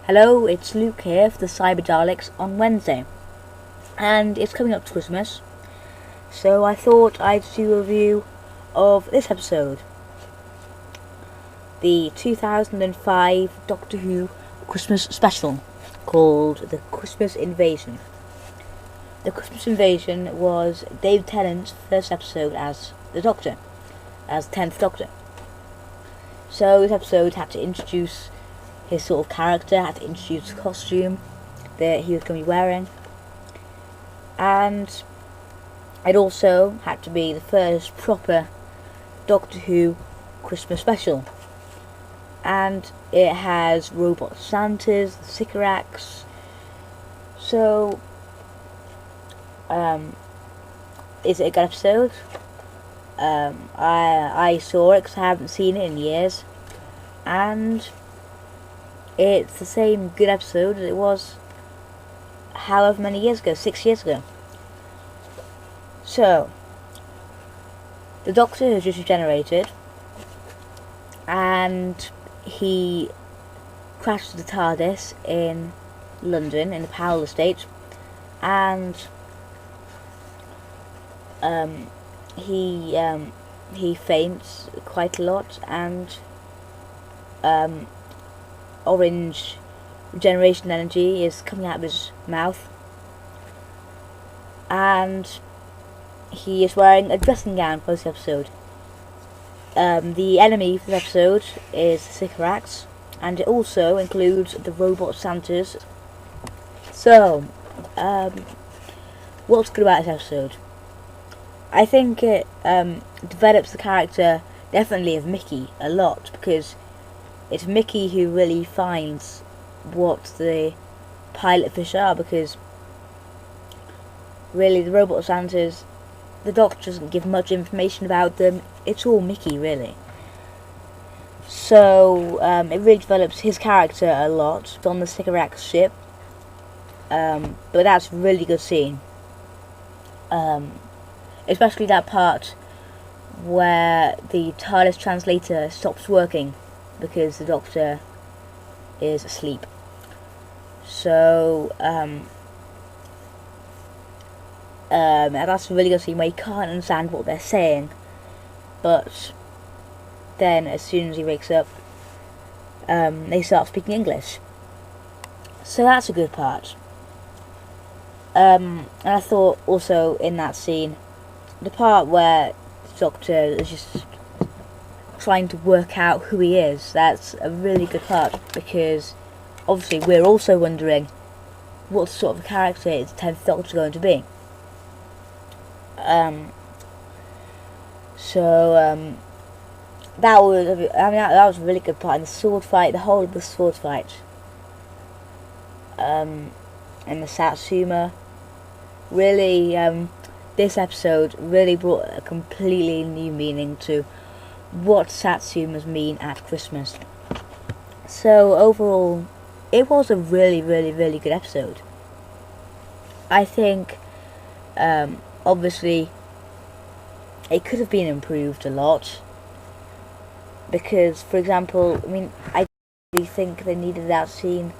Hello, it's Luke here for the Cyberdaleks on Wednesday, and it's coming up to Christmas, so I thought I'd do a review of this episode, the 2005 Doctor Who Christmas special, called The Christmas Invasion. The Christmas Invasion was Dave Tennant's first episode as the Doctor, as 10th Doctor. So this episode had to introduce his sort of character, had to introduce the costume that he was going to be wearing, and it also had to be the first proper Doctor Who Christmas special, and it has robot Santas, the Sycorax. So is it a good episode? I saw it because I haven't seen it in years, and it's the same good episode as it was however many years ago, 6 years ago. So, the Doctor has just regenerated, and he crashed the TARDIS in London, in the Powell estate, and he faints quite a lot, and orange regeneration energy is coming out of his mouth, and he is wearing a dressing gown for this episode. The enemy for this episode is the Sycorax, and it also includes the robot Santas. So, what's good about this episode? I think it develops the character definitely of Mickey a lot, because it's Mickey who really finds what the pilot fish are, because really the robot Santas, the Doctor doesn't give much information about them. It's all Mickey, really. So it really develops his character a lot. It's on the Sycorax ship, but that's a really good scene. Especially that part where the TARDIS translator stops working because the Doctor is asleep. So that's a really good scene where you can't understand what they're saying, but then as soon as he wakes up, they start speaking English. So that's a good part. And I thought also in that scene, the part where the Doctor is just trying to work out who he is, that's a really good part, because obviously we're also wondering what sort of character is the 10th Doctor going to be. That was a really good part. And the sword fight, the whole of the sword fight, and the Satsuma, really, this episode really brought a completely new meaning to what Satsumas mean at Christmas. So overall, it was a really, really, really good episode. I think, obviously, it could have been improved a lot, because, for example, I really think they needed that scene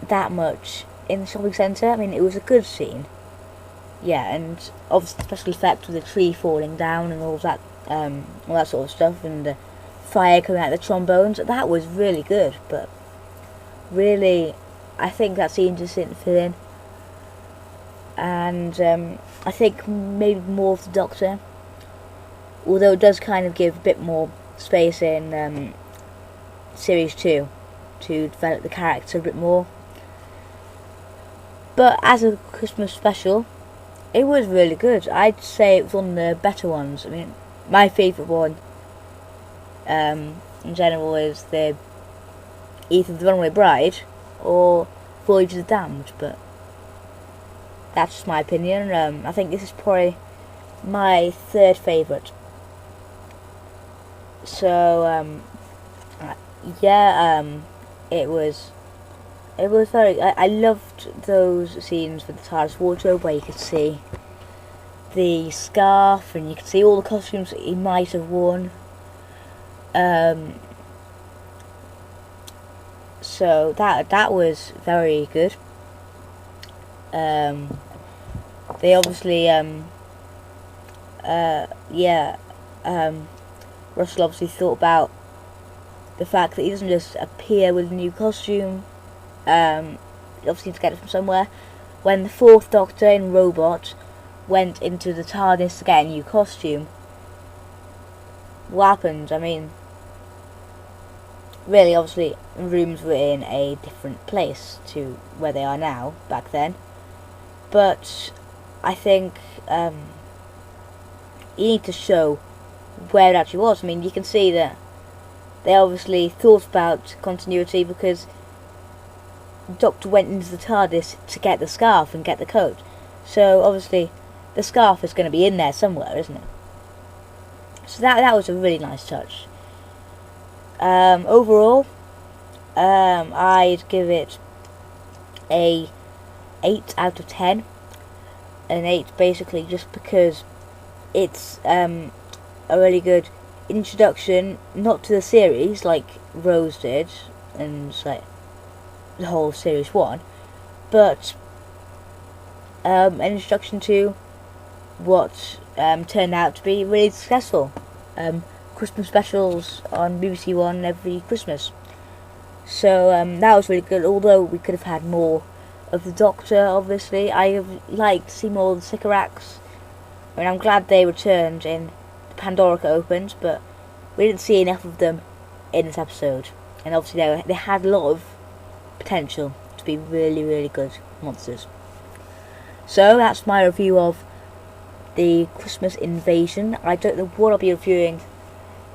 that much in the shopping centre. It was a good scene, yeah, and obviously the special effect with the tree falling down and all that sort of stuff, and the fire coming out of the trombones, that was really good, but really, I think that scene just didn't fit in. And I think maybe more of the Doctor, although it does kind of give a bit more space in Series 2 to develop the character a bit more. But as a Christmas special, it was really good. I'd say it was one of the better ones. My favourite one in general is either The Runaway Bride or Voyage of the Damned, but that's just my opinion. I think this is probably my third favourite. So it was very. I loved those scenes with the TARDIS wardrobe where you could see the scarf and you could see all the costumes that he might So that was very good. They obviously Russell obviously thought about the fact that he doesn't just appear with a new costume. He obviously needs to get it from somewhere. When the fourth Doctor in Robot went into the TARDIS to get a new costume, what happened? I mean, really, obviously, rooms were in a different place to where they are now, back then. But I think you need to show where it actually was. I mean, you can see that they obviously thought about continuity, because Doctor went into the TARDIS to get the scarf and get the coat. So obviously the scarf is going to be in there somewhere, isn't it? So that was a really nice touch. Overall, I'd give it a 8 out of 10. An 8 basically just because it's a really good introduction, not to the series like Rose did and like the whole series 1, but an introduction to what turned out to be really successful. Christmas specials on BBC One every Christmas. So that was really good, although we could have had more of the Doctor, obviously. I have liked to see more of the Sycorax. I mean, I'm glad they returned in the Pandorica Opens, but we didn't see enough of them in this episode. And obviously they had a lot of potential to be really, really good monsters. So that's my review of the Christmas Invasion. I don't know what I'll be reviewing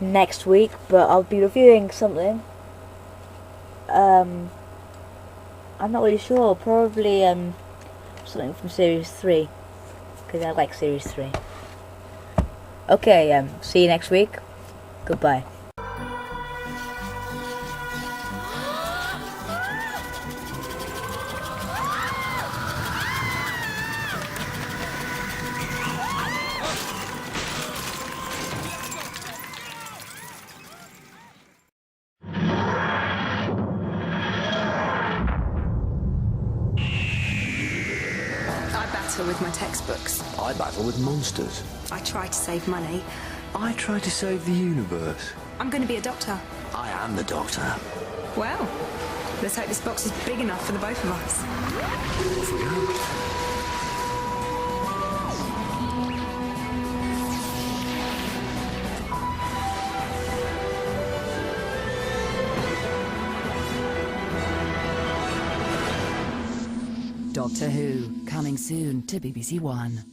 next week, but I'll be reviewing something. I'm not really sure. Probably something from Series 3, because I like Series 3. Okay, see you next week. Goodbye. With my textbooks. I battle with monsters. I try to save money. I try to save the universe. I'm going to be a doctor. I am the Doctor. Well, let's hope this box is big enough for the both of us. Off we go. Doctor Who, coming soon to BBC One.